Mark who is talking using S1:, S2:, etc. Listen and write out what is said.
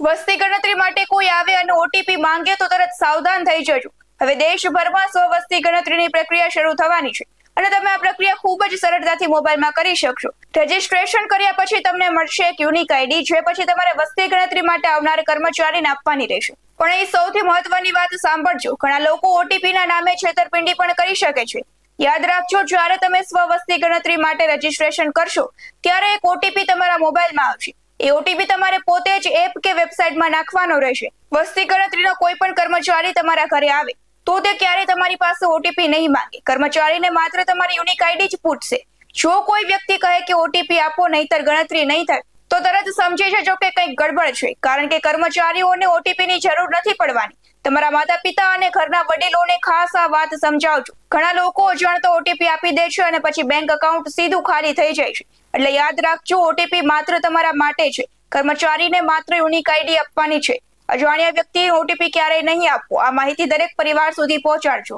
S1: વસ્તી ગણતરી માટે કોઈ આવે અને ઓટીપી માંગે તો તરત સાવધાન થઈ જજો. હવે દેશભરમાં સ્વ-વસ્તી ગણતરીની પ્રક્રિયા શરૂ થવાની છે અને તમે આ પ્રક્રિયા ખૂબ જ સરળતાથી મોબાઈલમાં કરી શકશો. રજીસ્ટ્રેશન કર્યા પછી તમને મળશે એક યુનિક આઈડી, જે પછી તમારે વસ્તી ગણતરી માટે આવનાર કર્મચારીને આપવાની રહેશે. પણ અહીં સૌથી મહત્વની વાત સાંભળજો, ઘણા લોકો ઓટીપી ના નામે છેતરપિંડી પણ કરી શકે છે. યાદ રાખજો, જ્યારે તમે સ્વ-વસ્તી ગણતરી માટે રજીસ્ટ્રેશન કરશો ત્યારે એક ઓટીપી તમારા મોબાઈલમાં આવશે. એ ઓટીપી તમારે પોતે જ એપ કે વેબસાઇટમાં નાખવાનો રહેશે. વસ્તી ગણતરીનો કોઈ પણ કર્મચારી તમારા ઘરે આવે તો તે ક્યારેય તમારી પાસે ઓટીપી નહીં માંગે. કર્મચારીને માત્ર તમારી યુનિક આઈડી જ પૂછશે. જો કોઈ વ્યક્તિ કહે કે ઓટીપી આપો નહીંતર ગણતરી નહીં થાય, તો તરત સમજી જજો કે કંઈક ગડબડ છે, કારણ કે કર્મચારીઓને ઓટીપીની જરૂર નથી પડવાની. તમારા માતા પિતા અને ઘરના વડીલોને ખાસ આ વાત સમજાવજો. ઘણા લોકો અજાણતા ઓટીપી આપી દે છે અને પછી બેંક એકાઉન્ટ સીધું ખાલી થઈ જાય છે. એટલે યાદ રાખજો, ઓટીપી માત્ર તમારા માટે છે. કર્મચારીને માત્ર યુનિક આઈડી આપવાની છે. અજાણ્યા વ્યક્તિને ઓટીપી ક્યારેય નહીં આપવો. આ માહિતી દરેક પરિવાર સુધી પહોંચાડજો.